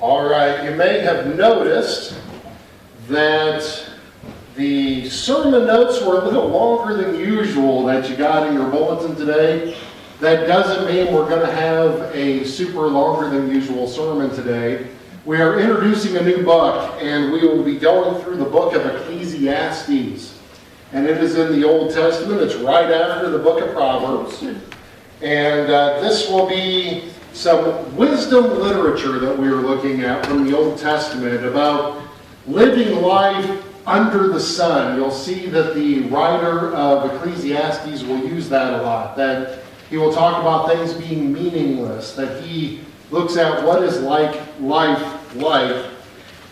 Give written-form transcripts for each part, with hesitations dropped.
All right, you may have noticed that the sermon notes were a little longer than usual that you got in your bulletin today. That doesn't mean we're going to have a super longer than usual sermon today. We are introducing a new book, and we will be going through the book of Ecclesiastes. And it is in the Old Testament. It's right after the book of Proverbs. And this will be some wisdom literature that we are looking at from the Old Testament about living life under the sun. You'll see that the writer of Ecclesiastes will use that a lot, that he will talk about things being meaningless, that he looks at what is life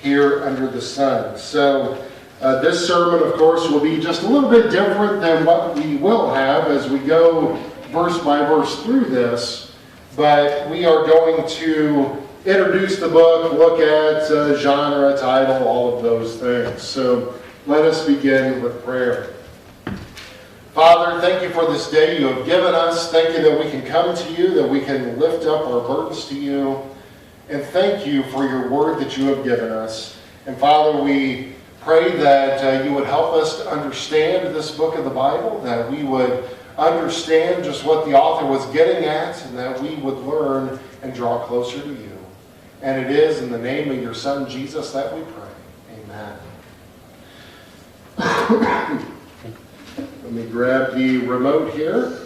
here under the sun. So this sermon, of course, will be just a little bit different than what we will have as we go verse by verse through this, but we are going to introduce the book, look at genre, title, all of those things. So let us begin with prayer. Father, thank you for this day you have given us. Thank you that we can come to you, that we can lift up our burdens to you, and thank you for your word that you have given us. And Father, we pray that you would help us to understand this book of the Bible, that we would understand just what the author was getting at, and that we would learn and draw closer to you. And it is in the name of your Son, Jesus, that we pray. Amen. Let me grab the remote here.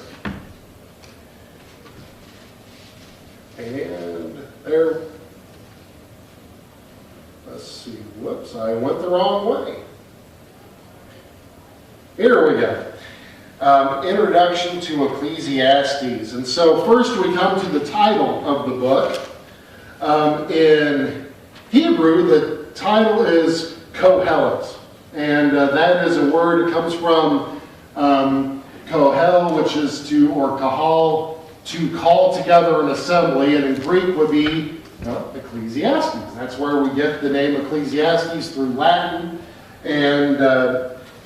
And there. Let's see. Whoops, I went the wrong way. Here we go. Introduction to Ecclesiastes. And so first we come to the title of the book. In Hebrew, the title is Kohelet. And that is a word that comes from kohel, which is to, or kahal, to call together an assembly. And in Greek would be Ecclesiastes. That's where we get the name Ecclesiastes through Latin. And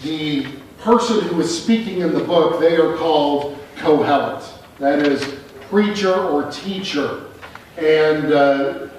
the person who is speaking in the book, they are called Kohelet. That is preacher or teacher. And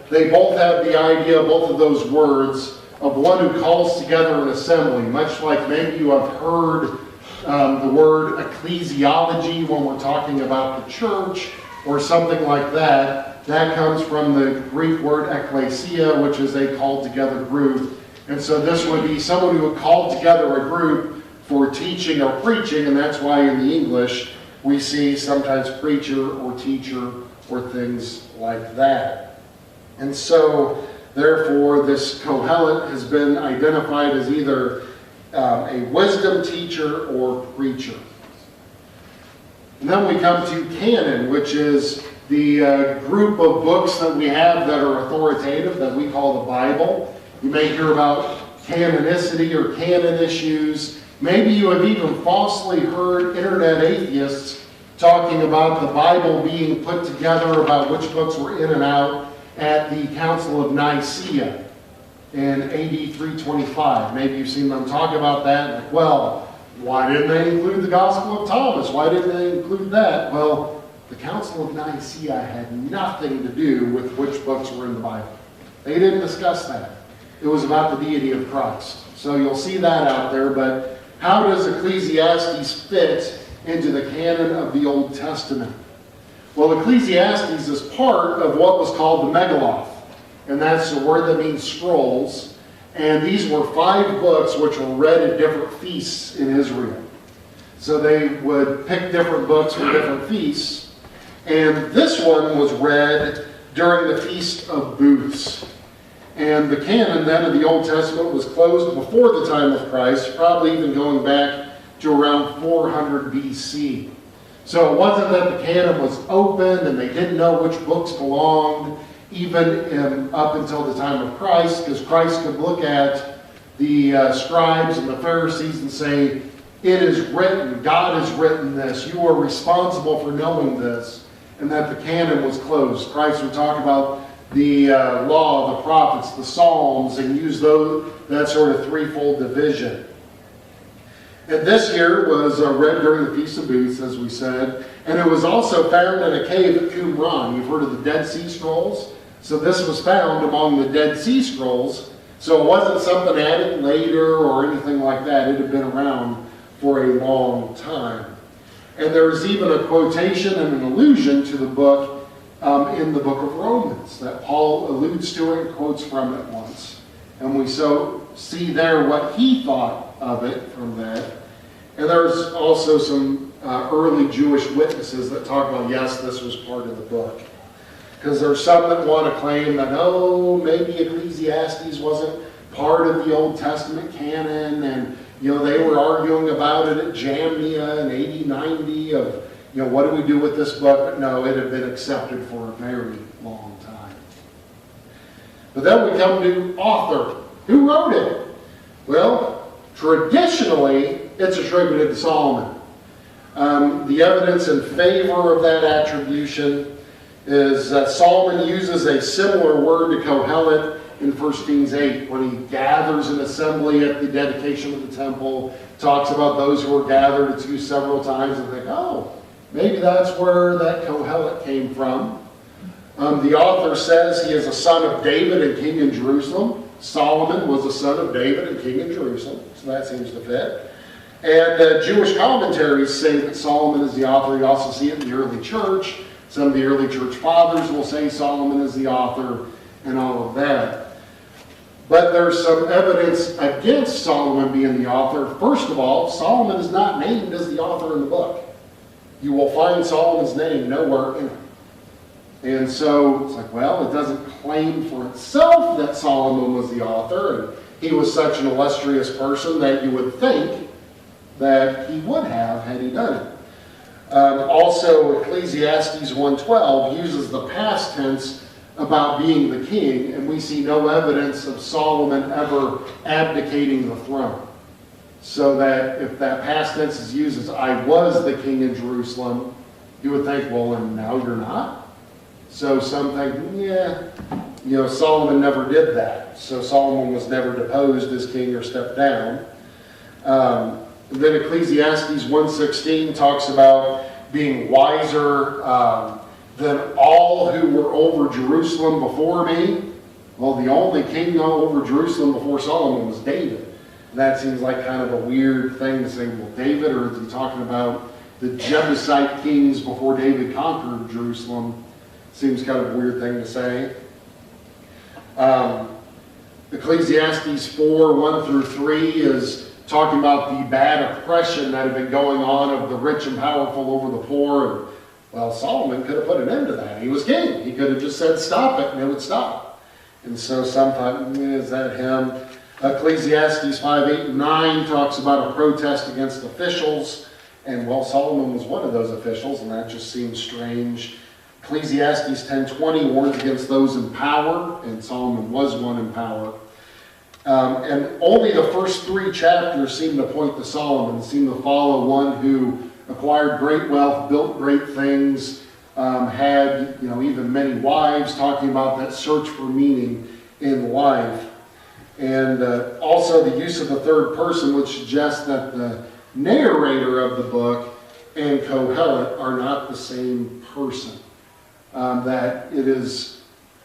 they both have the idea, both of those words, of one who calls together an assembly. Much like maybe you have heard the word ecclesiology when we're talking about the church or something like that. That comes from the Greek word ekklesia, which is a called together group. And so this would be someone who would call together a group for teaching or preaching, and that's why in the English we see sometimes preacher or teacher or things like that. And so, therefore, this Kohelet has been identified as either a wisdom teacher or preacher. And then we come to canon, which is the group of books that we have that are authoritative, that we call the Bible. You may hear about canonicity or canon issues. Maybe you have even falsely heard internet atheists talking about the Bible being put together, about which books were in and out at the Council of Nicaea in AD 325. Maybe you've seen them talk about that. Like, well, why didn't they include the Gospel of Thomas? Why didn't they include that? Well, the Council of Nicaea had nothing to do with which books were in the Bible. They didn't discuss that. It was about the deity of Christ. So you'll see that out there, but how does Ecclesiastes fit into the canon of the Old Testament? Well, Ecclesiastes is part of what was called the Megillah, and that's a word that means scrolls. And these were 5 books which were read at different feasts in Israel. So they would pick different books for different feasts. And this one was read during the Feast of Booths. And the canon then of the Old Testament was closed before the time of Christ, probably even going back to around 400 BC. So it wasn't that the canon was open and they didn't know which books belonged, even up until the time of Christ, because Christ could look at the scribes and the Pharisees and say, it is written, God has written this, you are responsible for knowing this, and that the canon was closed. Christ would talk about the law, the prophets, the Psalms, and use that sort of threefold division. And this year was read during the Feast of Booths, as we said, and it was also found in a cave at Qumran. You've heard of the Dead Sea Scrolls? So this was found among the Dead Sea Scrolls, so it wasn't something added later or anything like that. It had been around for a long time. And there's even a quotation and an allusion to the book in the book of Romans, that Paul alludes to it and quotes from it once. And we so see there what he thought of it from that. And there's also some early Jewish witnesses that talk about, yes, this was part of the book. Because there's some that want to claim that, oh, maybe Ecclesiastes wasn't part of the Old Testament canon, and they were arguing about it at Jamnia in 80-90 of, what do we do with this book? But no, it had been accepted for a very long time. But then we come to author. Who wrote it? Well, traditionally, it's attributed to Solomon. The evidence in favor of that attribution is that Solomon uses a similar word to Kohelet in 1 Kings 8 when he gathers an assembly at the dedication of the temple, talks about those who were gathered. It's used several times and think, oh, maybe that's where that Kohelet came from. The author says he is a son of David and king in Jerusalem. Solomon was a son of David and king in Jerusalem, so that seems to fit. And Jewish commentaries say that Solomon is the author. You also see it in the early church. Some of the early church fathers will say Solomon is the author and all of that. But there's some evidence against Solomon being the author. First of all, Solomon is not named as the author in the book. You will find Solomon's name nowhere in it. And so it's like, well, it doesn't claim for itself that Solomon was the author, and he was such an illustrious person that you would think that he would have had he done it. Also, Ecclesiastes 1:12 uses the past tense about being the king, and we see no evidence of Solomon ever abdicating the throne. So that if that past tense is used as I was the king in Jerusalem, you would think, well, and now you're not? So some think, yeah, Solomon never did that. So Solomon was never deposed as king or stepped down. Then Ecclesiastes 1:16 talks about being wiser than all who were over Jerusalem before me. Well, the only king over Jerusalem before Solomon was David. And that seems like kind of a weird thing to say, well, David, or is he talking about the Jebusite kings before David conquered Jerusalem? Seems kind of a weird thing to say. Ecclesiastes 4:1-3 is talking about the bad oppression that had been going on of the rich and powerful over the poor. And, well, Solomon could have put an end to that. He was king. He could have just said, stop it, and it would stop. And so sometimes, is that him? Ecclesiastes 5:8-9 talks about a protest against officials. And, well, Solomon was one of those officials, and that just seems strange. Ecclesiastes 10:20 warns against those in power, and Solomon was one in power. And only the first 3 chapters seem to point to Solomon, seem to follow one who acquired great wealth, built great things, had even many wives, talking about that search for meaning in life. And also the use of the third person, which suggests that the narrator of the book and Kohelet are not the same person. That it is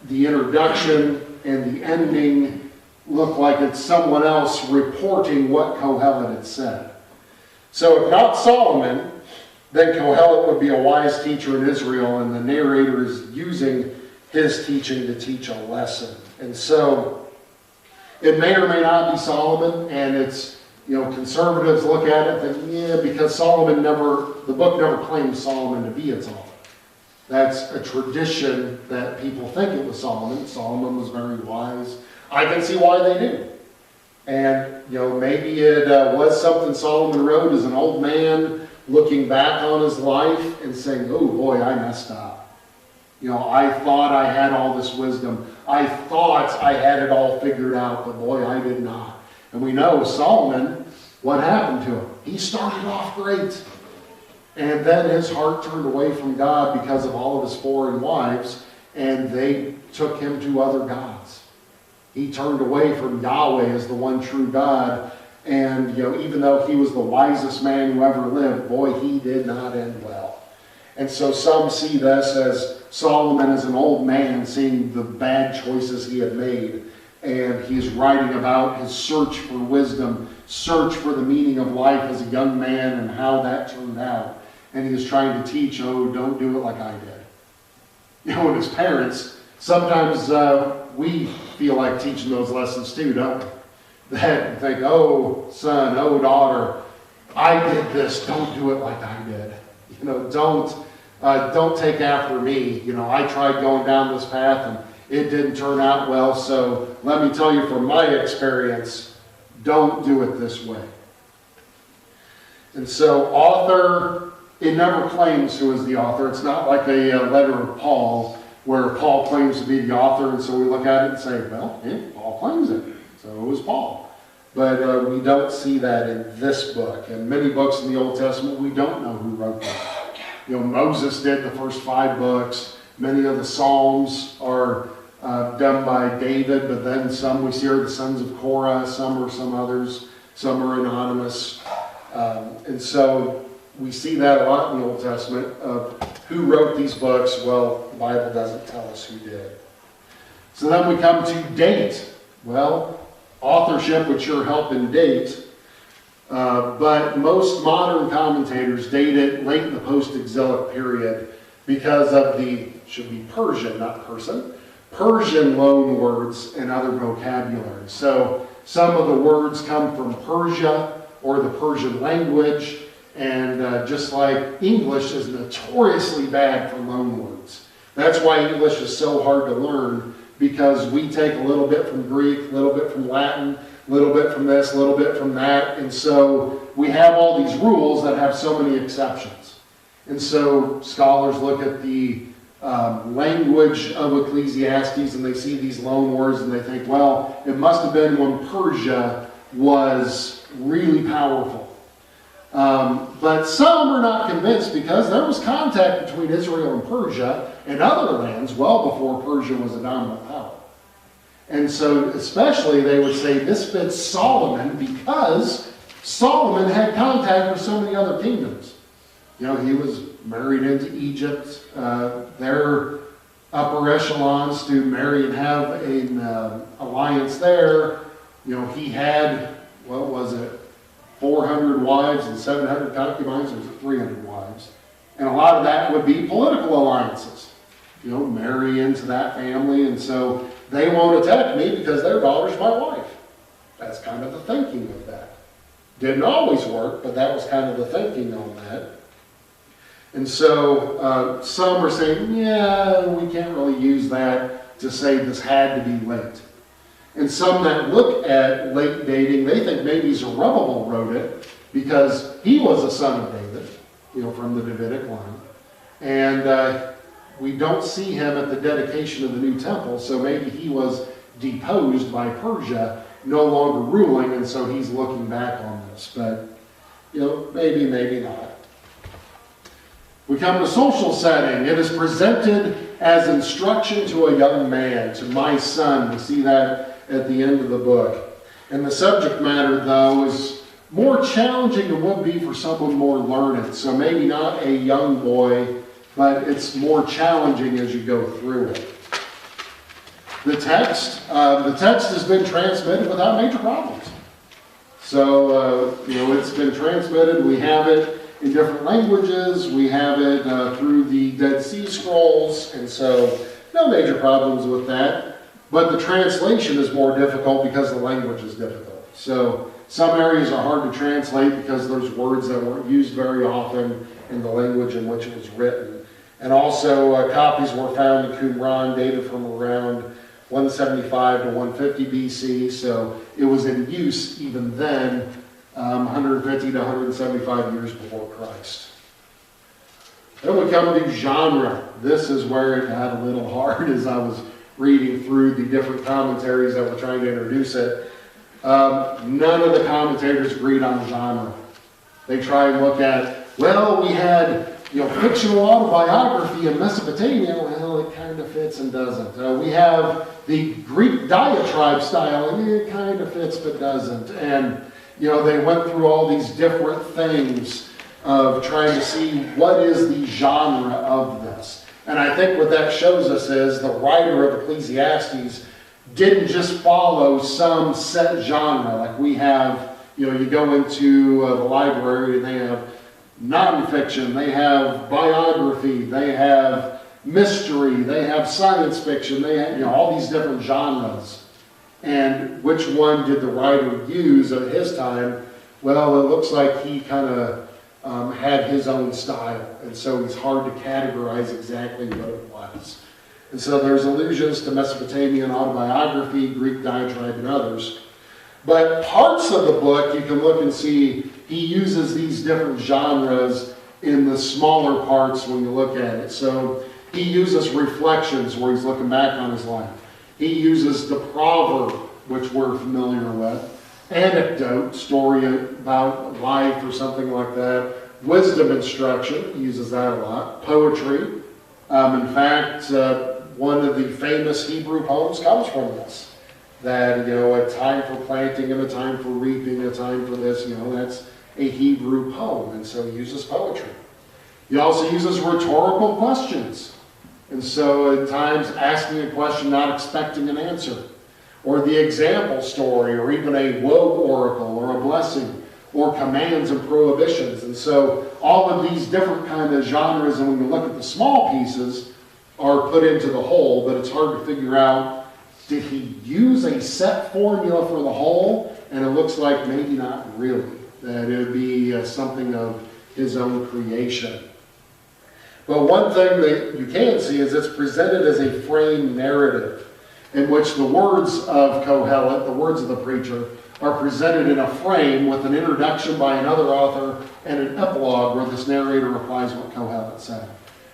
the introduction and the ending look like it's someone else reporting what Kohelet had said. So if not Solomon, then Kohelet would be a wise teacher in Israel, and the narrator is using his teaching to teach a lesson. And so it may or may not be Solomon, and it's, conservatives look at it and think, because the book never claims Solomon to be its author. That's a tradition that people think it was Solomon. Solomon was very wise. I can see why they do. And, maybe it was something Solomon wrote as an old man looking back on his life and saying, oh boy, I messed up. I thought I had all this wisdom. I thought I had it all figured out, but boy, I did not. And we know Solomon, what happened to him? He started off great. And then his heart turned away from God because of all of his foreign wives, and they took him to other gods. He turned away from Yahweh as the one true God, And, even though he was the wisest man who ever lived, boy, he did not end well. And so some see this as Solomon as an old man seeing the bad choices he had made. And he's writing about his search for wisdom, search for the meaning of life as a young man and how that turned out. And he was trying to teach, don't do it like I did. And his parents, sometimes we feel like teaching those lessons too, don't we? That think, oh, son, oh, daughter, I did this. Don't do it like I did. Don't take after me. I tried going down this path and it didn't turn out well. So let me tell you from my experience, don't do it this way. And so author, it never claims who is the author. It's not like a letter of Paul where Paul claims to be the author. And so we look at it and say, well, Paul claims it. So it was Paul. But we don't see that in this book. And many books in the Old Testament, we don't know who wrote them. Moses did the first 5 books. Many of the Psalms are done by David, but then some we see are the sons of Korah, some are some others, some are anonymous. And so we see that a lot in the Old Testament. Who wrote these books? Well, the Bible doesn't tell us who did. So then we come to date. Well, authorship would sure help in date, but most modern commentators date it late in the post-exilic period because of should be Persian, not person, Persian loan words and other vocabulary. So some of the words come from Persia or the Persian language, and just like English is notoriously bad for loan words. That's why English is so hard to learn, because we take a little bit from Greek, a little bit from Latin, a little bit from this, a little bit from that, and so we have all these rules that have so many exceptions. And so scholars look at the language of Ecclesiastes and they see these loan words and they think, well, it must have been when Persia was really powerful. But some are not convinced because there was contact between Israel and Persia and other lands well before Persia was a dominant power. And so especially they would say this fits Solomon because Solomon had contact with so many other kingdoms. He was married into Egypt. Their upper echelons to marry and have an alliance there. He had, 400 wives and 700 concubines, or 300 wives. And a lot of that would be political alliances. Marry into that family, and so they won't attack me because their daughter's my wife. That's kind of the thinking of that. Didn't always work, but that was kind of the thinking on that. And so some are saying, yeah, we can't really use that to say this had to be late. And some that look at late dating, they think maybe Zerubbabel wrote it because he was a son of David, from the Davidic line. And we don't see him at the dedication of the new temple, so maybe he was deposed by Persia, no longer ruling, and so he's looking back on this. But, maybe, maybe not. We come to social setting. It is presented as instruction to a young man, to my son. We see that at the end of the book. And the subject matter, though, is more challenging than would be for someone more learned. So maybe not a young boy, but it's more challenging as you go through it. The text has been transmitted without major problems. So, it's been transmitted. We have it in different languages. We have it through the Dead Sea Scrolls, and so no major problems with that. But the translation is more difficult because the language is difficult. So some areas are hard to translate because there's words that weren't used very often in the language in which it was written. And also copies were found in Qumran, dated from around 175 to 150 BC. So it was in use even then, 150 to 175 years before Christ. Then we come to genre. This is where it got a little hard as I was reading through the different commentaries that were trying to introduce it. None of the commentators agreed on genre. They try and look at, we had fictional autobiography in Mesopotamia. Well, it kind of fits and doesn't. We have the Greek diatribe style, and it kind of fits but doesn't. And they went through all these different things of trying to see what is the genre of this. And I think what that shows us is the writer of Ecclesiastes didn't just follow some set genre. Like we have, you go into the library and they have nonfiction, they have biography, they have mystery, they have science fiction, they have all these different genres. And which one did the writer use at his time? Well, it looks like he kind of had his own style, and so it's hard to categorize exactly what it was. And so there's allusions to Mesopotamian autobiography, Greek diatribe, and others. But parts of the book, you can look and see he uses these different genres in the smaller parts when you look at it. So he uses reflections where he's looking back on his life. He uses the proverb, which we're familiar with. Anecdote, story about life or something like that. Wisdom instruction, he uses that a lot. Poetry. In fact, one of the famous Hebrew poems comes from this. That, a time for planting and a time for reaping, a time for this, that's a Hebrew poem. And so he uses poetry. He also uses rhetorical questions. And so at times asking a question, not expecting an answer. Or the example story, or even a woe oracle, or a blessing, or commands and prohibitions. And so all of these different kind of genres, and when you look at the small pieces, are put into the whole, but it's hard to figure out, did he use a set formula for the whole? And it looks like maybe not really. That it would be something of his own creation. But one thing that you can see is it's presented as a frame narrative, in which the words of Kohelet, the words of the preacher, are presented in a frame with an introduction by another author and an epilogue where this narrator applies what Kohelet said.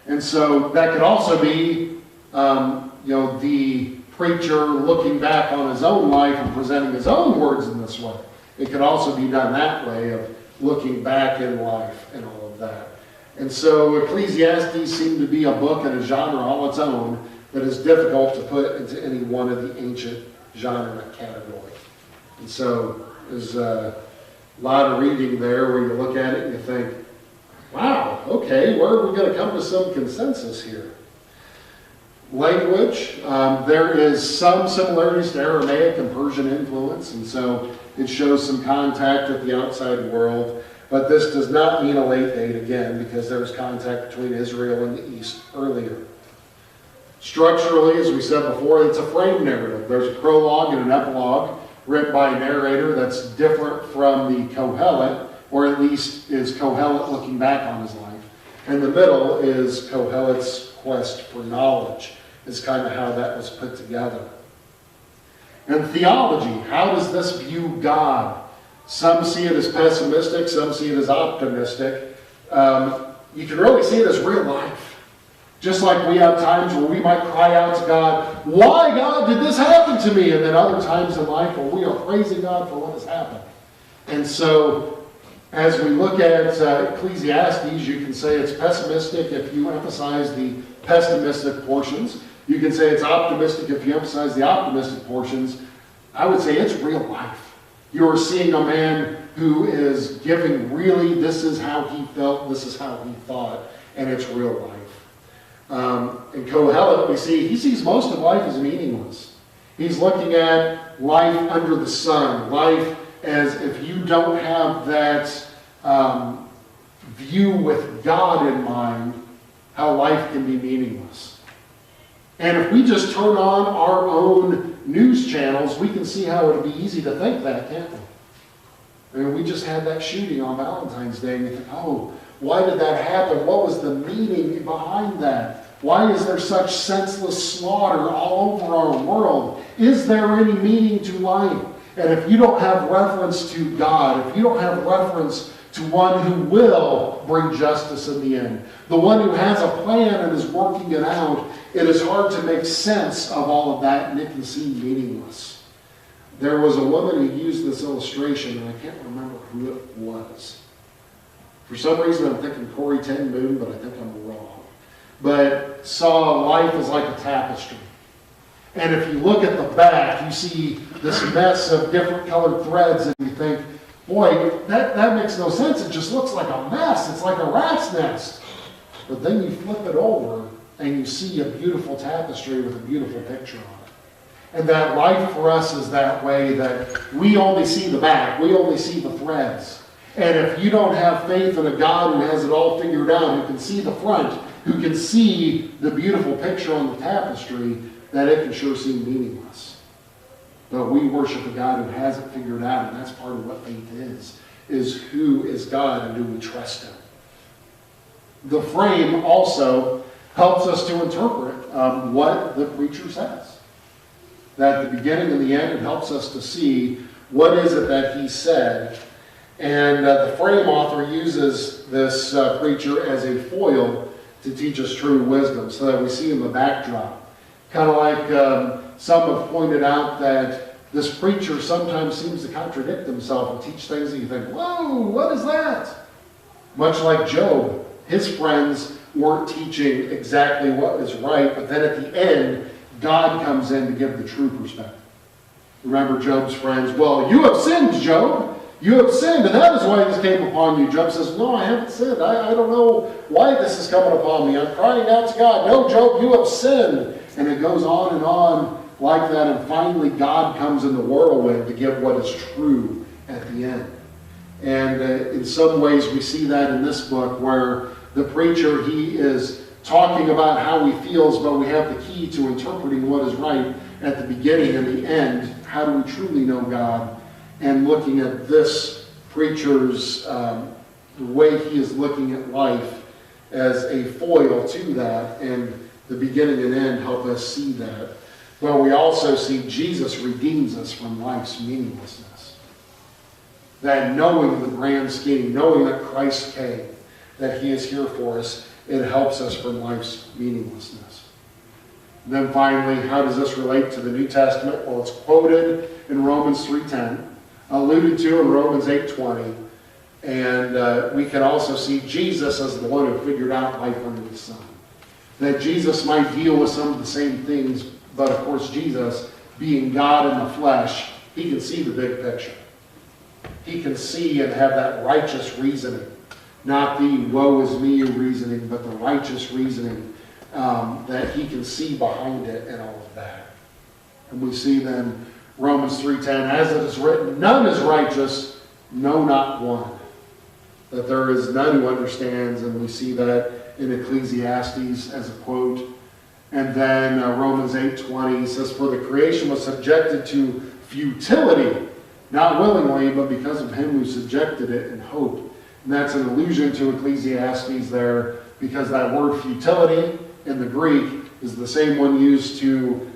And so that could also be, the preacher looking back on his own life and presenting his own words in this way. It could also be done that way, of looking back in life and all of that. And so Ecclesiastes seemed to be a book and a genre all its own that is difficult to put into any one of the ancient genre category. And so there's a lot of reading there where you look at it and you think, wow, okay, where are we going to come to some consensus here? Language, there is some similarities to Aramaic and Persian influence, and so it shows some contact with the outside world. But this does not mean a late date again, because there was contact between Israel and the East earlier. Structurally, as we said before, it's a frame narrative. There's a prologue and an epilogue written by a narrator that's different from the Kohelet, or at least is Kohelet looking back on his life. And the middle is Kohelet's quest for knowledge, is kind of how that was put together. And theology, how does this view God? Some see it as pessimistic, some see it as optimistic. You can really see it as real life. Just like we have times where we might cry out to God, why, God, did this happen to me? And then other times in life where we are praising God for what has happened. And so as we look at Ecclesiastes, you can say it's pessimistic if you emphasize the pessimistic portions. You can say it's optimistic if you emphasize the optimistic portions. I would say it's real life. You're seeing a man who is giving really, this is how he felt, this is how he thought, and it's real life. In Kohelet, we see, he sees most of life as meaningless. He's looking at life under the sun, life as if you don't have that view with God in mind, how life can be meaningless. And if we just turn on our own news channels, we can see how it would be easy to think that, can't we? I mean, we just had that shooting on Valentine's Day, and you think, oh, why did that happen? What was the meaning behind that? Why is there such senseless slaughter all over our world? Is there any meaning to life? And if you don't have reference to God, if you don't have reference to one who will bring justice in the end, the one who has a plan and is working it out, it is hard to make sense of all of that, and it can seem meaningless. There was a woman who used this illustration, and I can't remember who it was. For some reason, I'm thinking Corrie ten Boom, but I think I'm wrong. But saw life as like a tapestry. And if you look at the back, you see this mess of different colored threads, and you think, boy, that makes no sense. It just looks like a mess. It's like a rat's nest. But then you flip it over and you see a beautiful tapestry with a beautiful picture on it. And that life for us is that way, that we only see the back. We only see the threads. And if you don't have faith in a God who has it all figured out, who can see the front, who can see the beautiful picture on the tapestry, then it can sure seem meaningless. But we worship a God who has it figured out, and that's part of what faith is who is God and do we trust him. The frame also helps us to interpret what the preacher says. That at the beginning and the end, it helps us to see what is it that he said. And the frame author uses this preacher as a foil to teach us true wisdom, so that we see in the backdrop. Kind of like some have pointed out that this preacher sometimes seems to contradict himself and teach things that you think, whoa, what is that? Much like Job, his friends weren't teaching exactly what was right, but then at the end, God comes in to give the true perspective. Remember Job's friends, well, you have sinned, Job. You have sinned, and that is why this came upon you. Job says, no, I haven't sinned. I don't know why this is coming upon me. I'm crying out to God. No, Job, you have sinned. And it goes on like that, and finally God comes in the whirlwind to give what is true at the end. And in some ways we see that in this book, where the preacher, he is talking about how he feels, but we have the key to interpreting what is right at the beginning and the end. How do we truly know God? And looking at this preacher's, the way he is looking at life as a foil to that, and the beginning and end help us see that. But we also see Jesus redeems us from life's meaninglessness. That knowing the grand scheme, knowing that Christ came, that he is here for us, it helps us from life's meaninglessness. And then finally, how does this relate to the New Testament? Well, it's quoted in Romans 3:10. Alluded to in Romans 8:20, and we can also see Jesus as the one who figured out life under the sun. That Jesus might deal with some of the same things, but of course Jesus, being God in the flesh, he can see the big picture. He can see and have that righteous reasoning, not the woe is me reasoning, but the righteous reasoning that he can see behind it and all of that. And we see then Romans 3:10, as it is written, none is righteous, no, not one. That there is none who understands, and we see that in Ecclesiastes as a quote. And then Romans 8:20 says, for the creation was subjected to futility, not willingly, but because of him who subjected it in hope. And that's an allusion to Ecclesiastes there, because that word futility in the Greek is the same one used to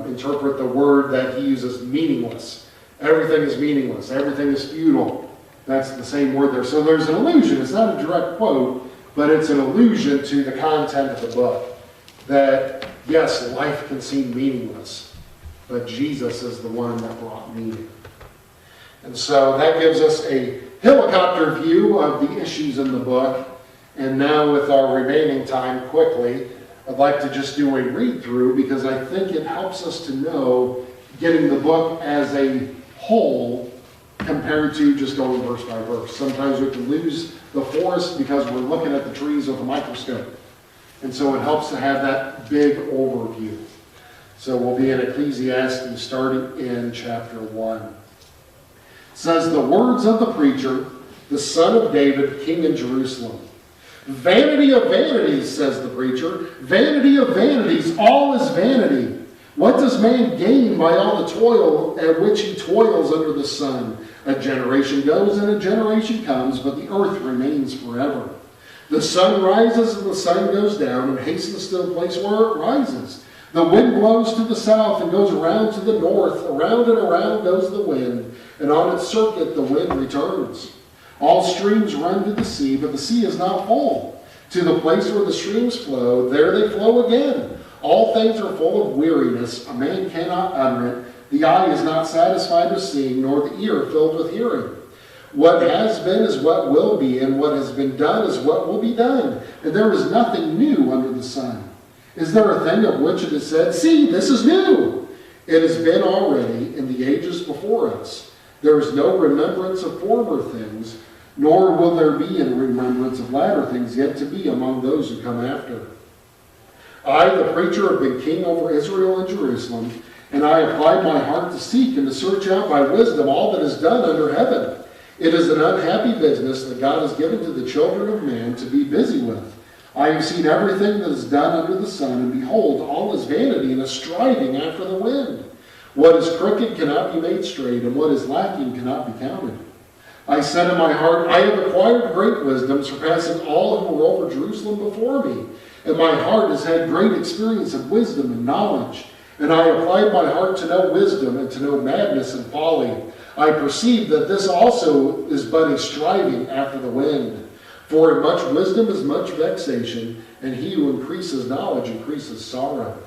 interpret the word that he uses, meaningless. Everything is meaningless. Everything is futile. That's the same word there. So there's an allusion. It's not a direct quote, but it's an allusion to the content of the book. That, yes, life can seem meaningless, but Jesus is the one that brought meaning. And so that gives us a helicopter view of the issues in the book. And now with our remaining time, quickly, I'd like to just do a read-through, because I think it helps us to know getting the book as a whole compared to just going verse by verse. Sometimes we can lose the forest because we're looking at the trees with a microscope. And so it helps to have that big overview. So we'll be in Ecclesiastes starting in chapter 1. It says, the words of the preacher, the son of David, king in Jerusalem. Vanity of vanities, says the preacher. Vanity of vanities, all is vanity. What does man gain by all the toil at which he toils under the sun? A generation goes and a generation comes, but the earth remains forever. The sun rises and the sun goes down and hastens to the place where it rises. The wind blows to the south and goes around to the north. Around and around goes the wind, and on its circuit the wind returns. All streams run to the sea, but the sea is not full. To the place where the streams flow, there they flow again. All things are full of weariness. A man cannot utter it. The eye is not satisfied with seeing, nor the ear filled with hearing. What has been is what will be, and what has been done is what will be done. And there is nothing new under the sun. Is there a thing of which it is said, see, this is new? It has been already in the ages before us. There is no remembrance of former things, nor will there be any remembrance of latter things yet to be among those who come after. I, the preacher, have been king over Israel and Jerusalem, and I applied my heart to seek and to search out by wisdom all that is done under heaven. It is an unhappy business that God has given to the children of man to be busy with. I have seen everything that is done under the sun, and behold, all is vanity and a striving after the wind. What is crooked cannot be made straight, and what is lacking cannot be counted. I said in my heart, I have acquired great wisdom, surpassing all who were over Jerusalem before me. And my heart has had great experience of wisdom and knowledge. And I applied my heart to know wisdom and to know madness and folly. I perceive that this also is but a striving after the wind. For in much wisdom is much vexation, and he who increases knowledge increases sorrow.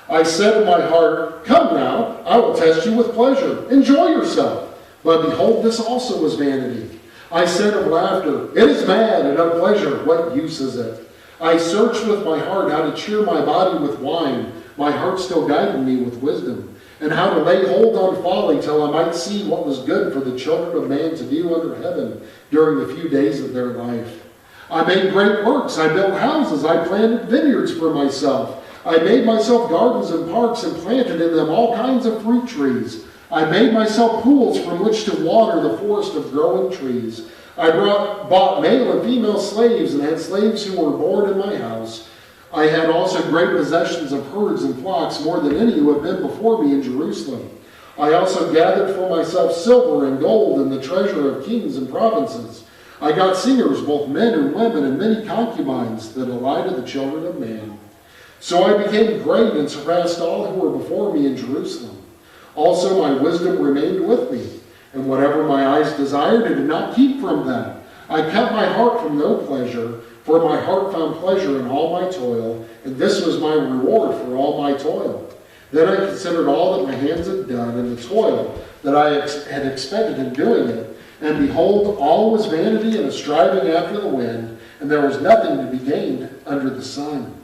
I said in my heart, come now, I will test you with pleasure. Enjoy yourself. But behold, this also is vanity. I said of laughter, it is mad, and of pleasure, what use is it? I searched with my heart how to cheer my body with wine, my heart still guiding me with wisdom, and how to lay hold on folly till I might see what was good for the children of man to do under heaven during the few days of their life. I made great works, I built houses, I planted vineyards for myself. I made myself gardens and parks and planted in them all kinds of fruit trees. I made myself pools from which to water the forest of growing trees. I bought male and female slaves and had slaves who were born in my house. I had also great possessions of herds and flocks, more than any who had been before me in Jerusalem. I also gathered for myself silver and gold and the treasure of kings and provinces. I got singers, both men and women, and many concubines that allied to the children of man. So I became great and surpassed all who were before me in Jerusalem. Also my wisdom remained with me, and whatever my eyes desired, I did not keep from them. I kept my heart from no pleasure, for my heart found pleasure in all my toil, and this was my reward for all my toil. Then I considered all that my hands had done, and the toil that I had expended in doing it. And behold, all was vanity and a striving after the wind, and there was nothing to be gained under the sun.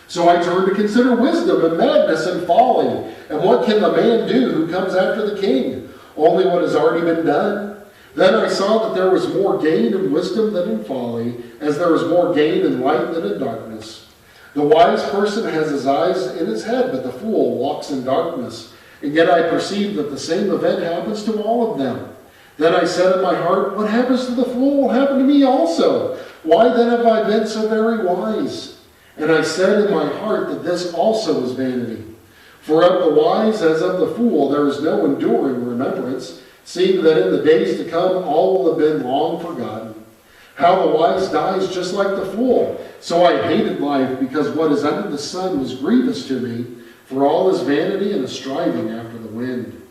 So I turned to consider wisdom and madness and folly. And what can the man do who comes after the king? Only what has already been done. Then I saw that there was more gain in wisdom than in folly, as there is more gain in light than in darkness. The wise person has his eyes in his head, but the fool walks in darkness. And yet I perceive that the same event happens to all of them. Then I said in my heart, what happens to the fool will happen to me also. Why then have I been so very wise? And I said in my heart that this also is vanity. For of the wise as of the fool there is no enduring remembrance, seeing that in the days to come all will have been long forgotten. How the wise dies just like the fool. So I hated life, because what is under the sun was grievous to me, for all is vanity and a striving after the wind.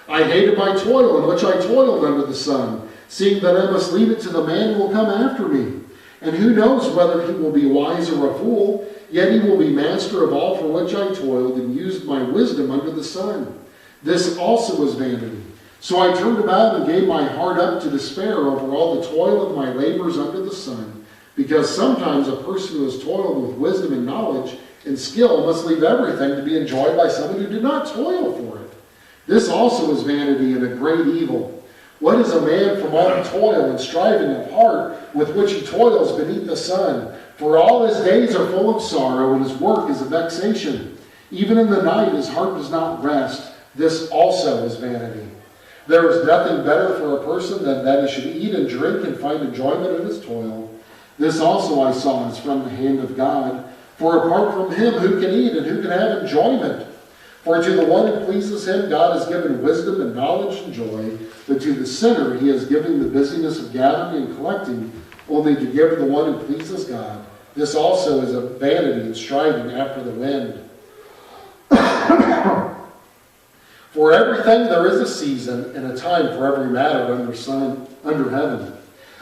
I hated my toil in which I toiled under the sun, seeing that I must leave it to the man who will come after me. And who knows whether he will be wise or a fool, yet he will be master of all for which I toiled and used my wisdom under the sun. This also is vanity. So I turned about and gave my heart up to despair over all the toil of my labors under the sun, because sometimes a person who has toiled with wisdom and knowledge and skill must leave everything to be enjoyed by someone who did not toil for it. This also is vanity and a great evil. What is a man from all the toil and striving of heart with which he toils beneath the sun? For all his days are full of sorrow, and his work is a vexation. Even in the night his heart does not rest. This also is vanity. There is nothing better for a person than that he should eat and drink and find enjoyment in his toil. This also I saw is from the hand of God. For apart from him, who can eat and who can have enjoyment? For to the one who pleases him, God has given wisdom and knowledge and joy, but to the sinner he has given the busyness of gathering and collecting, only to give the one who pleases God. This also is a vanity and striving after the wind. For everything there is a season and a time for every matter under heaven.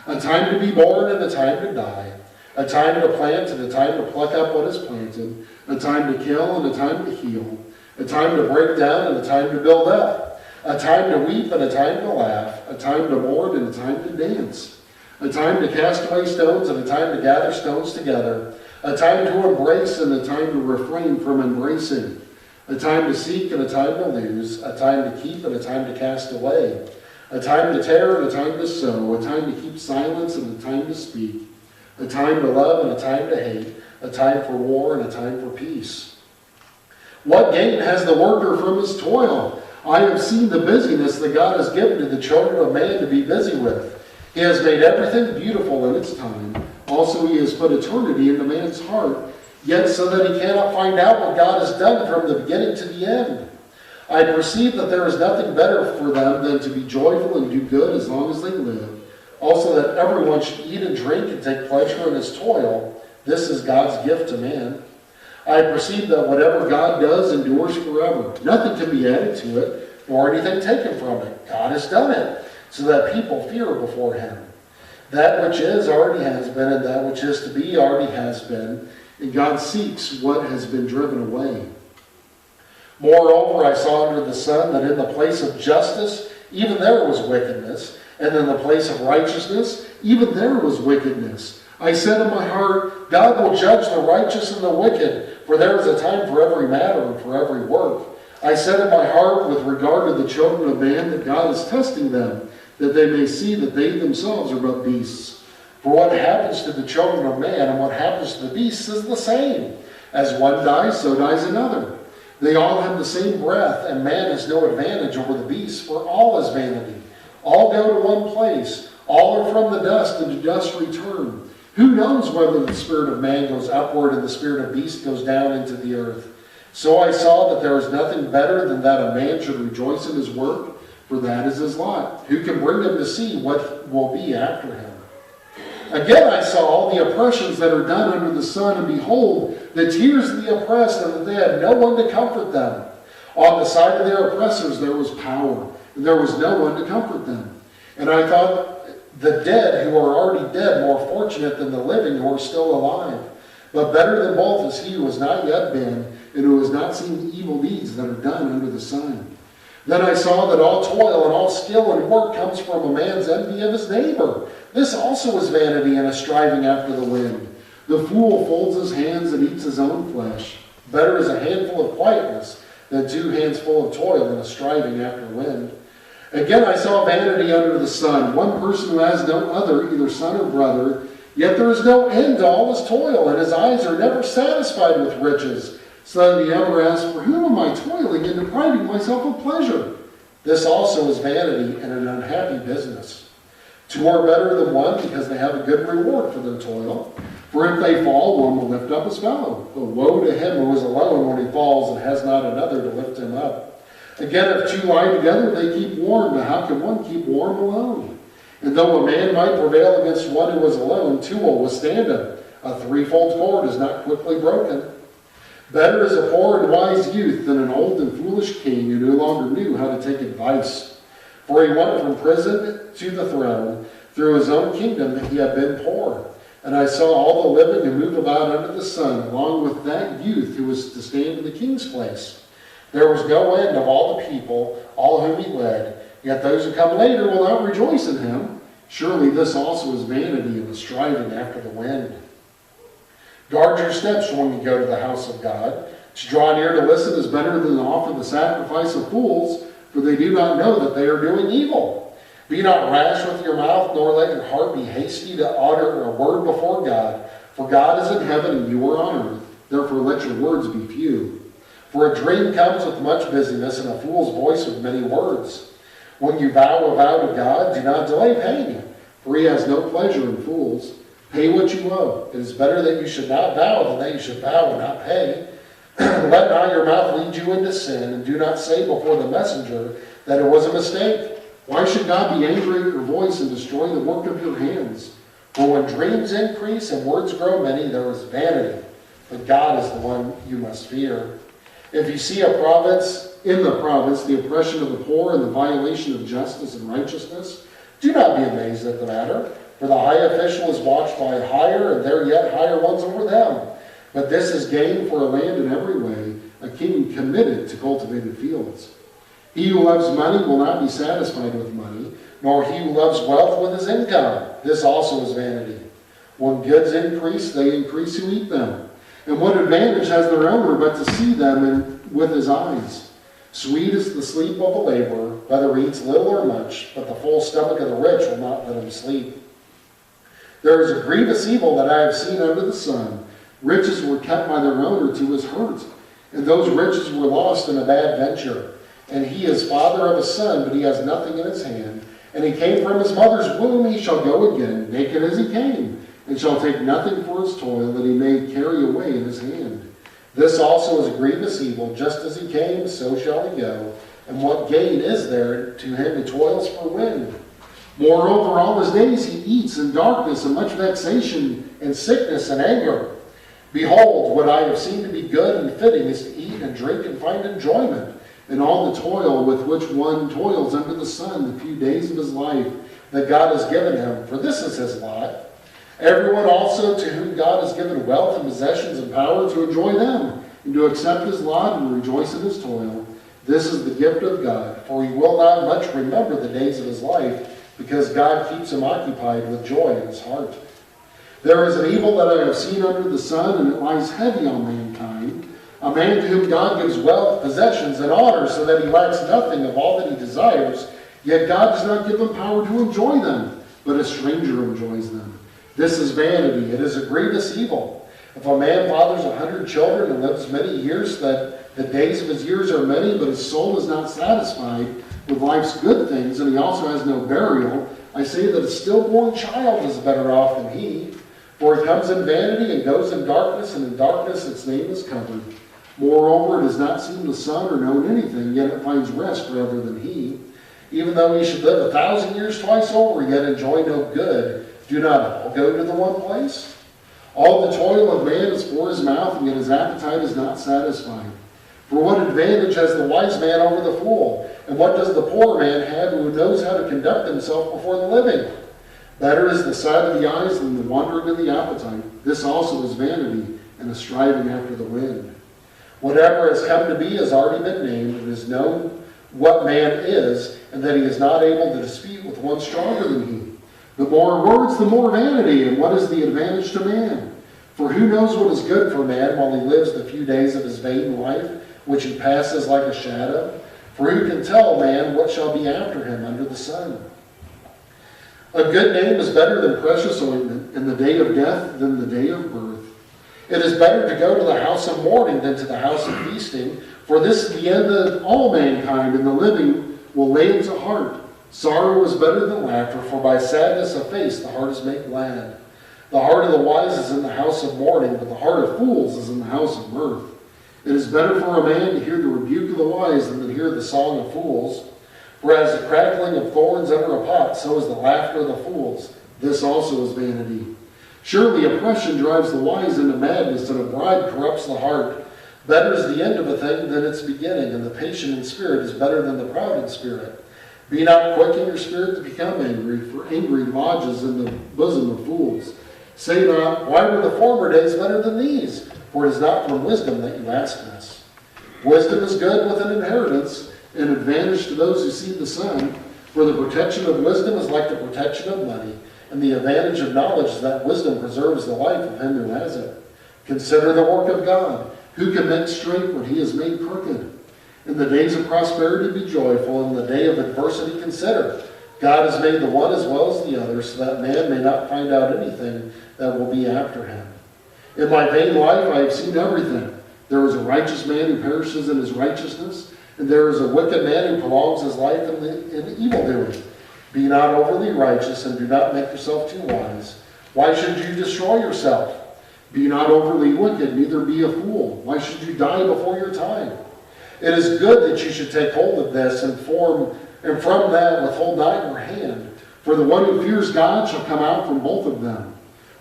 A time to be born and a time to die. A time to plant and a time to pluck up what is planted. A time to kill and a time to heal. A time to break down and a time to build up. A time to weep and a time to laugh. A time to mourn and a time to dance. A time to cast away stones and a time to gather stones together. A time to embrace and a time to refrain from embracing. a time to seek and a time to lose, a time to keep and a time to cast away, a time to tear and a time to sow, a time to keep silence and a time to speak, a time to love and a time to hate, a time for war and a time for peace. What gain has the worker from his toil? I have seen the busyness that God has given to the children of man to be busy with. He has made everything beautiful in its time. Also he has put eternity into man's heart, yet so that he cannot find out what God has done from the beginning to the end. I perceive that there is nothing better for them than to be joyful and do good as long as they live. Also that everyone should eat and drink and take pleasure in his toil. This is God's gift to man. I perceive that whatever God does endures forever. Nothing can be added to it, nor anything taken from it. God has done it, so that people fear before him. That which is already has been, and that which is to be already has been, and God seeks what has been driven away. Moreover, I saw under the sun that in the place of justice, even there was wickedness, and in the place of righteousness, even there was wickedness. I said in my heart, God will judge the righteous and the wicked, for there is a time for every matter and for every work. I said in my heart with regard to the children of man that God is testing them, that they may see that they themselves are but beasts. For what happens to the children of man and what happens to the beasts is the same. As one dies, so dies another. They all have the same breath, and man has no advantage over the beasts, for all is vanity. All go to one place. All are from the dust, and to dust return. Who knows whether the spirit of man goes upward and the spirit of beast goes down into the earth? So I saw that there is nothing better than that a man should rejoice in his work, for that is his lot. Who can bring him to see what will be after him? Again I saw all the oppressions that are done under the sun, and behold, the tears of the oppressed, and that they had no one to comfort them. On the side of their oppressors there was power, and there was no one to comfort them. And I thought the dead who are already dead more fortunate than the living who are still alive. But better than both is he who has not yet been, and who has not seen the evil deeds that are done under the sun. Then I saw that all toil and all skill and work comes from a man's envy of his neighbor. This also is vanity and a striving after the wind. The fool folds his hands and eats his own flesh. Better is a handful of quietness than 2 hands full of toil and a striving after wind. Again I saw vanity under the sun, one person who has no other, either son or brother, yet there is no end to all his toil, and his eyes are never satisfied with riches, so that he ever asks, for whom am I toiling and depriving myself of pleasure? This also is vanity and an unhappy business. 2 are better than one, because they have a good reward for their toil. For if they fall, one will lift up his fellow. But woe to him who is alone when he falls and has not another to lift him up. Again, if 2 lie together, they keep warm, but how can one keep warm alone? And though a man might prevail against one who is alone, 2 will withstand him. A threefold cord is not quickly broken. Better is a poor and wise youth than an old and foolish king who no longer knew how to take advice. For he went from prison to the throne. Through his own kingdom he had been poor. And I saw all the living who move about under the sun, along with that youth who was to stand in the king's place. There was no end of all the people, all whom he led. Yet those who come later will not rejoice in him. Surely this also is vanity and the striving after the wind. Guard your steps when you go to the house of God. To draw near to listen is better than to offer the sacrifice of fools, for they do not know that they are doing evil. Be not rash with your mouth, nor let your heart be hasty to utter a word before God. For God is in heaven and you are on earth. Therefore let your words be few. For a dream comes with much busyness, and a fool's voice with many words. When you vow a vow to God, do not delay paying it, for he has no pleasure in fools. Pay what you owe. It is better that you should not vow than that you should vow and not pay. Let not your mouth lead you into sin, and do not say before the messenger that it was a mistake. Why should God be angry at your voice and destroy the work of your hands? For when dreams increase and words grow many, there is vanity. But God is the one you must fear. If you see in the province, the oppression of the poor and the violation of justice and righteousness, do not be amazed at the matter, for the high official is watched by higher, and there yet higher ones over them. But this is gain for a land in every way, a king committed to cultivated fields. He who loves money will not be satisfied with money, nor he who loves wealth with his income. This also is vanity. When goods increase, they increase who eat them. And what advantage has their owner but to see them and with his eyes. Sweet is the sleep of a laborer, whether he eats little or much, but the full stomach of the rich will not let him sleep. There is a grievous evil that I have seen under the sun. Riches were kept by their owner to his hurt, and those riches were lost in a bad venture. And he is father of a son, but he has nothing in his hand. And he came from his mother's womb, he shall go again, naked as he came, and shall take nothing for his toil that he may carry away in his hand. This also is a grievous evil, just as he came, so shall he go. And what gain is there to him who toils for wind? Moreover, all his days he eats in darkness, and much vexation, and sickness, and anger. Behold, what I have seen to be good and fitting is to eat and drink and find enjoyment in all the toil with which one toils under the sun the few days of his life that God has given him, for this is his lot. Everyone also to whom God has given wealth and possessions and power to enjoy them, and to accept his lot and rejoice in his toil. This is the gift of God, for he will not much remember the days of his life, because God keeps him occupied with joy in his heart. There is an evil that I have seen under the sun, and it lies heavy on mankind, a man to whom God gives wealth, possessions, and honor, so that he lacks nothing of all that he desires, yet God does not give him power to enjoy them, but a stranger enjoys them. This is vanity. It is a grievous evil. If a man fathers 100 children and lives many years, that the days of his years are many, but his soul is not satisfied with life's good things, and he also has no burial, I say that a stillborn child is better off than he. For he comes in vanity and goes in darkness, and in darkness its name is covered. Moreover, it has not seen the sun or known anything, yet it finds rest rather than he. Even though he should live 1,000 years twice over, yet enjoy no good, do not all go to the one place? All the toil of man is for his mouth, and yet his appetite is not satisfied. For what advantage has the wise man over the fool? And what does the poor man have who knows how to conduct himself before the living? Better is the sight of the eyes than the wandering of the appetite. This also is vanity, and a striving after the wind. Whatever has come to be has already been named. It is known what man is, and that he is not able to dispute with one stronger than he. The more words, the more vanity, and what is the advantage to man? For who knows what is good for man while he lives the few days of his vain life, which he passes like a shadow? For who can tell man what shall be after him under the sun? A good name is better than precious ointment, and the day of death than the day of birth. It is better to go to the house of mourning than to the house of feasting, for this is the end of all mankind, and the living will lay it to heart. Sorrow is better than laughter, for by sadness of face the heart is made glad. The heart of the wise is in the house of mourning, but the heart of fools is in the house of mirth. It is better for a man to hear the rebuke of the wise than to hear the song of fools. For as the crackling of thorns under a pot, so is the laughter of the fools. This also is vanity. Surely oppression drives the wise into madness, and a bribe corrupts the heart. Better is the end of a thing than its beginning, and the patient in spirit is better than the proud in spirit. Be not quick in your spirit to become angry, for angry lodges in the bosom of fools. Say not, why were the former days better than these? For it is not from wisdom that you ask this. Wisdom is good with an inheritance, an advantage to those who see the sun. For the protection of wisdom is like the protection of money, and the advantage of knowledge is that wisdom preserves the life of him who has it. Consider the work of God. Who can make straight what he has made crooked? In the days of prosperity be joyful, in the day of adversity consider. God has made the one as well as the other, so that man may not find out anything that will be after him. In my vain life I have seen everything. There is a righteous man who perishes in his righteousness, and there is a wicked man who prolongs his life in evildoing. Be not overly righteous, and do not make yourself too wise. Why should you destroy yourself? Be not overly wicked, neither be a fool. Why should you die before your time? It is good that you should take hold of this, and from that withhold not your hand. For the one who fears God shall come out from both of them.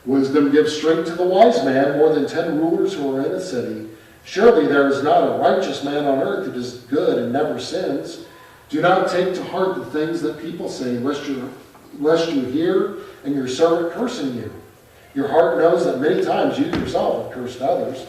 Wisdom gives strength to the wise man, more than 10 rulers who are in a city. Surely there is not a righteous man on earth that is good and never sins. Do not take to heart the things that people say, lest you hear and your servant cursing you. Your heart knows that many times you yourself have cursed others.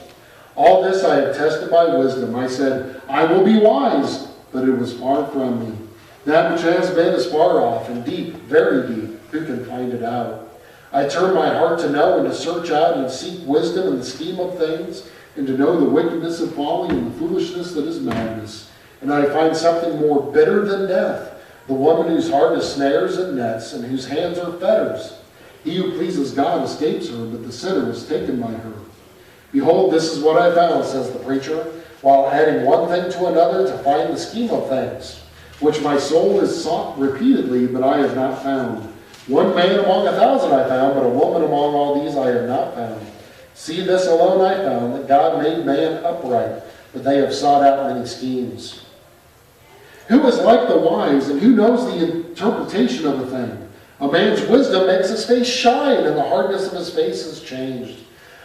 All this I have tested by wisdom. I said, I will be wise, but it was far from me. That which has been is far off and deep, very deep. Who can find it out? I turn my heart to know and to search out and seek wisdom in the scheme of things, and to know the wickedness of folly and the foolishness that is madness. And I find something more bitter than death, the woman whose heart is snares and nets, and whose hands are fetters. He who pleases God escapes her, but the sinner is taken by her. Behold, this is what I found, says the preacher, while adding one thing to another to find the scheme of things, which my soul has sought repeatedly, but I have not found. One man among 1,000 I found, but a woman among all these I have not found. See, this alone I found, that God made man upright, but they have sought out many schemes. Who is like the wise, and who knows the interpretation of a thing? A man's wisdom makes his face shine, and the hardness of his face is changed.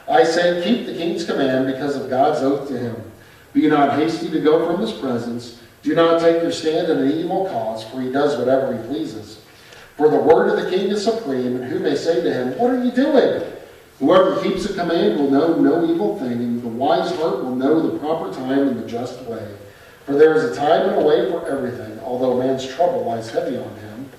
I say, keep the king's command because of God's oath to him. Be not hasty to go from his presence. Do not take your stand in an evil cause, for he does whatever he pleases. For the word of the king is supreme, and who may say to him, what are you doing? Whoever keeps a command will know no evil thing, and the wise heart will know the proper time and the just way. For there is a time and a way for everything, although man's trouble lies heavy on him.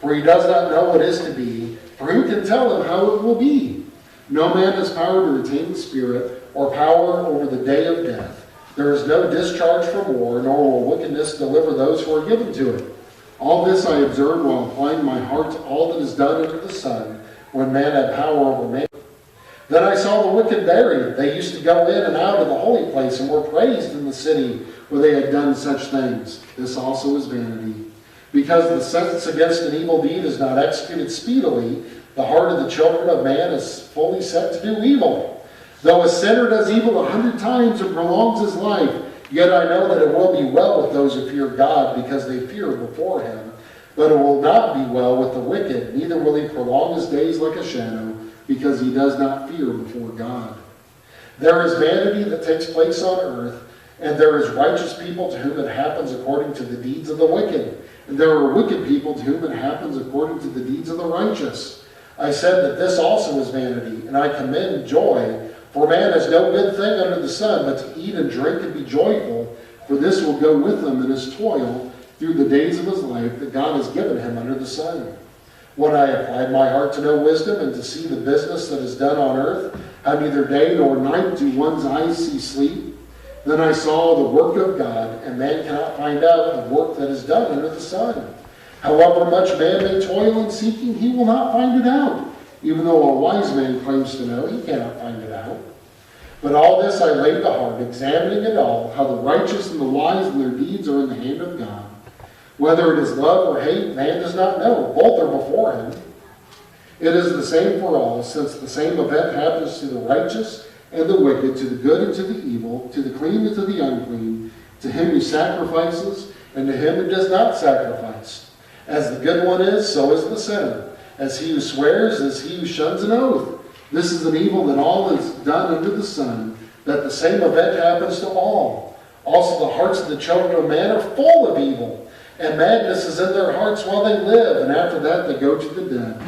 For he does not know what is to be, for who can tell him how it will be? No man has power to retain the spirit, or power over the day of death. There is no discharge from war, nor will wickedness deliver those who are given to it. All this I observed while applying my heart to all that is done under the sun, when man had power over man. Then I saw the wicked buried. They used to go in and out of the holy place, and were praised in the city where they had done such things. This also is vanity. Because the sentence against an evil deed is not executed speedily, the heart of the children of man is fully set to do evil. Though a sinner does evil 100 times and prolongs his life, yet I know that it will be well with those who fear God, because they fear before him. But it will not be well with the wicked, neither will he prolong his days like a shadow, because he does not fear before God. There is vanity that takes place on earth, and there is righteous people to whom it happens according to the deeds of the wicked, and there are wicked people to whom it happens according to the deeds of the righteous. I said that this also is vanity, and I commend joy, for man has no good thing under the sun, but to eat and drink and be joyful, for this will go with him in his toil through the days of his life that God has given him under the sun. When I applied my heart to know wisdom and to see the business that is done on earth, how neither day nor night do one's eyes see sleep, then I saw the work of God, and man cannot find out the work that is done under the sun. However much man may toil in seeking, he will not find it out. Even though a wise man claims to know, he cannot find it out. But all this I laid to heart, examining it all, how the righteous and the wise and their deeds are in the hand of God. Whether it is love or hate, man does not know. Both are before him. It is the same for all, since the same event happens to the righteous and the wicked, to the good and to the evil, to the clean and to the unclean, to him who sacrifices and to him who does not sacrifice. As the good one is, so is the sinner. As he who swears, as he who shuns an oath. This is an evil that all is done under the sun, that the same event happens to all. Also the hearts of the children of man are full of evil, and madness is in their hearts while they live, and after that they go to the dead.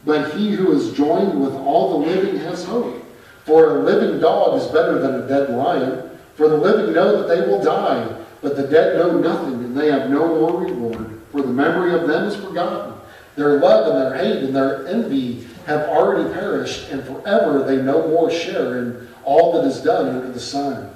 But he who is joined with all the living has hope. For a living dog is better than a dead lion. For the living know that they will die, but the dead know nothing, and they have no more reward. For the memory of them is forgotten. Their love and their hate and their envy have already perished, and forever they no more share in all that is done under the sun.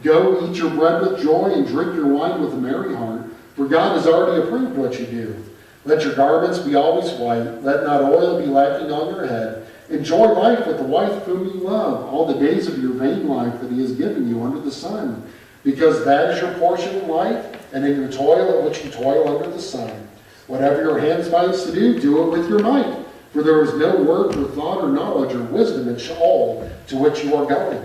Go, eat your bread with joy, and drink your wine with a merry heart, for God has already approved what you do. Let your garments be always white. Let not oil be lacking on your head. Enjoy life with the wife whom you love, all the days of your vain life that he has given you under the sun, because that is your portion in life, and in your toil at which you toil under the sun. Whatever your hands finds to do, do it with your might, for there is no word or thought or knowledge or wisdom in Sheol to which you are going.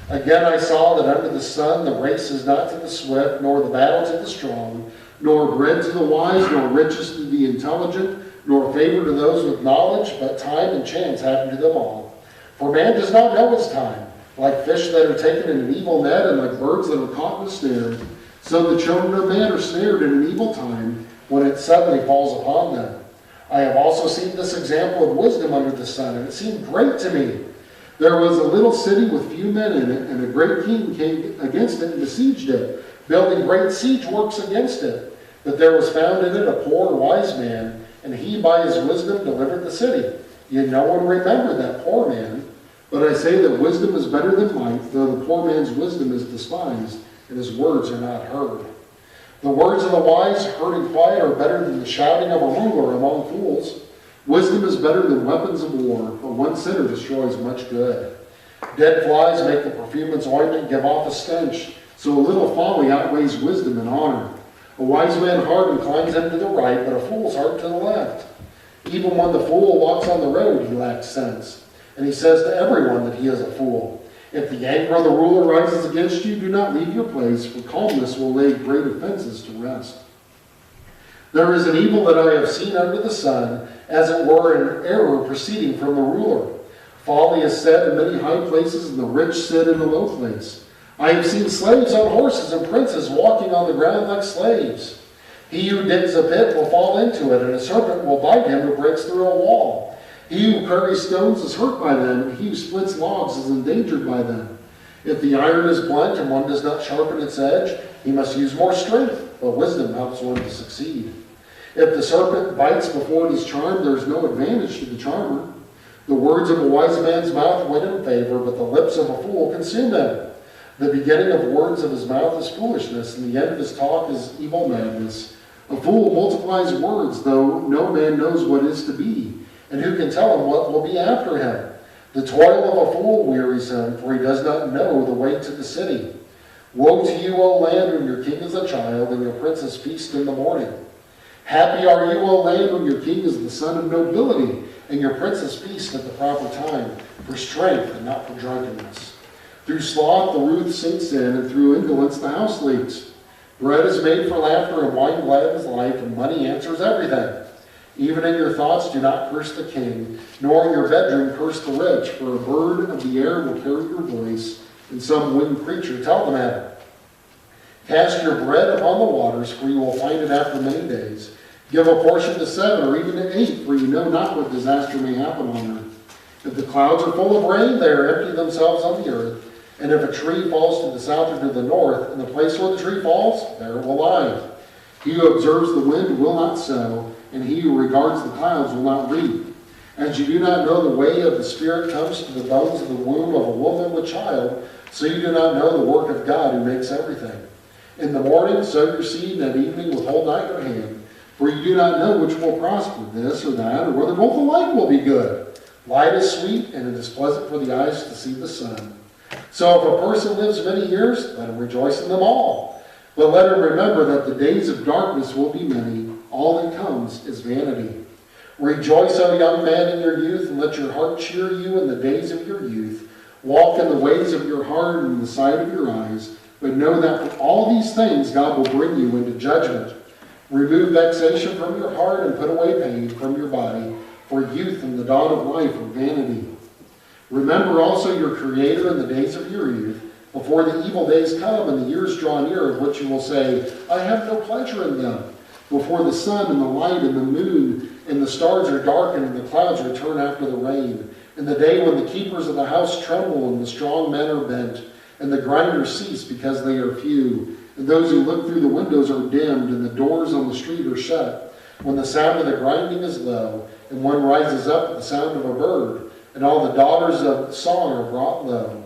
Again I saw that under the sun the race is not to the swift, nor the battle to the strong, nor bread to the wise, nor riches to the intelligent, nor favor to those with knowledge, but time and chance happen to them all. For man does not know his time, like fish that are taken in an evil net, and like birds that are caught in a snare. So the children of man are snared in an evil time, when it suddenly falls upon them. I have also seen this example of wisdom under the sun, and it seemed great to me. There was a little city with few men in it, and a great king came against it and besieged it, building great siege works against it. But there was found in it a poor wise man, and he by his wisdom delivered the city. Yet no one remembered that poor man. But I say that wisdom is better than might, though the poor man's wisdom is despised, and his words are not heard. The words of the wise, heard in quiet, are better than the shouting of a ruler among fools. Wisdom is better than weapons of war, but one sinner destroys much good. Dead flies make the perfumer's ointment give off a stench, so a little folly outweighs wisdom and honor. A wise man's heart inclines him to the right, but a fool's heart to the left. Even when the fool walks on the road, he lacks sense, and he says to everyone that he is a fool. If the anger of the ruler rises against you, do not leave your place, for calmness will lay great offenses to rest. There is an evil that I have seen under the sun, as it were an error proceeding from the ruler. Folly is said in many high places, and the rich sit in a low place. I have seen slaves on horses and princes walking on the ground like slaves. He who digs a pit will fall into it, and a serpent will bite him who breaks through a wall. He who carries stones is hurt by them, and he who splits logs is endangered by them. If the iron is blunt and one does not sharpen its edge, he must use more strength, but wisdom helps one to succeed. If the serpent bites before it is charmed, there is no advantage to the charmer. The words of a wise man's mouth win him favor, but the lips of a fool consume him. The beginning of words of his mouth is foolishness, and the end of his talk is evil madness. A fool multiplies words, though no man knows what is to be, and who can tell him what will be after him? The toil of a fool wearies him, for he does not know the way to the city. Woe to you, O land, when your king is a child, and your princes feast in the morning. Happy are you, O land, when your king is the son of nobility, and your princes feast at the proper time, for strength and not for drunkenness. Through sloth the roof sinks in, and through indolence the house leaks. Bread is made for laughter, and wine gladdens life, and money answers everything. Even in your thoughts do not curse the king, nor in your bedroom curse the rich, for a bird of the air will carry your voice, and some winged creature tell the matter. Cast your bread upon the waters, for you will find it after many days. Give a portion to 7 or even to 8, for you know not what disaster may happen on earth. If the clouds are full of rain, they are empty themselves on the earth. And if a tree falls to the south or to the north, in the place where the tree falls, there it will lie. He who observes the wind will not sow, and he who regards the clouds will not reap. As you do not know the way of the Spirit comes to the bones of the womb of a woman with child, so you do not know the work of God who makes everything. In the morning sow your seed, and at evening withhold not your hand, for you do not know which will prosper, this or that, or whether both alike will be good. Light is sweet, and it is pleasant for the eyes to see the sun. So if a person lives many years, let him rejoice in them all. But let him remember that the days of darkness will be many. All that comes is vanity. Rejoice, O young man, in your youth, and let your heart cheer you in the days of your youth. Walk in the ways of your heart and in the sight of your eyes. But know that for all these things God will bring you into judgment. Remove vexation from your heart and put away pain from your body, for youth and the dawn of life are vanity. Remember also your Creator in the days of your youth, before the evil days come and the years draw near, of which you will say, I have no pleasure in them. Before the sun and the light and the moon and the stars are darkened and the clouds return after the rain, in the day when the keepers of the house tremble and the strong men are bent, and the grinders cease because they are few, and those who look through the windows are dimmed, and the doors on the street are shut, when the sound of the grinding is low, and one rises up at the sound of a bird, and all the daughters of song are brought low.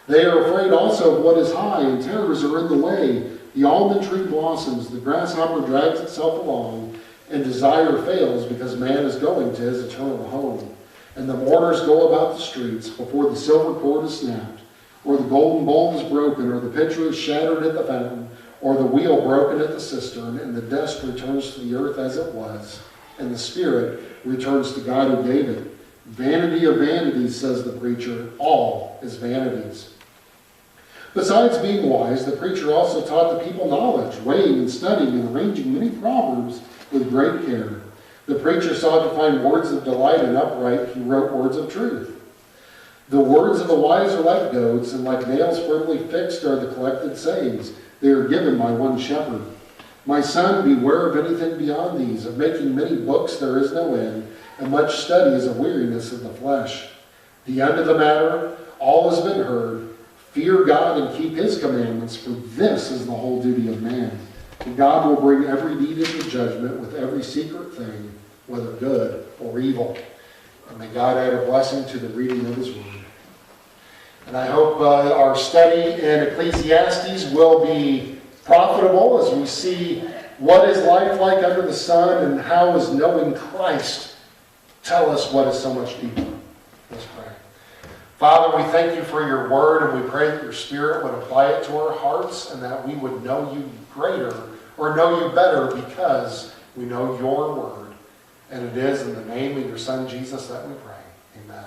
They are afraid also of what is high, and terrors are in the way. The almond tree blossoms, the grasshopper drags itself along, and desire fails because man is going to his eternal home. And the mourners go about the streets before the silver cord is snapped, or the golden bowl is broken, or the pitcher is shattered at the fountain, or the wheel broken at the cistern, and the dust returns to the earth as it was, and the spirit returns to God who gave it. Vanity of vanities, says the preacher, all is vanities. Besides being wise, the preacher also taught the people knowledge, weighing and studying and arranging many proverbs with great care. The preacher sought to find words of delight, and upright he wrote words of truth. The words of the wise are like goads, and like nails firmly fixed are the collected sayings. They are given by one shepherd. My son, beware of anything beyond these. Of making many books there is no end, and much study is a weariness of the flesh. The end of the matter, all has been heard. Fear God and keep his commandments, for this is the whole duty of man. And God will bring every deed into judgment with every secret thing, whether good or evil. And may God add a blessing to the reading of his word. And I hope our study in Ecclesiastes will be profitable as we see what is life like under the sun and how is knowing Christ tell us what is so much deeper. Let's pray. Father, we thank you for your word, and we pray that your Spirit would apply it to our hearts and that we would know you greater or know you better because we know your word. And it is in the name of your Son Jesus that we pray. Amen.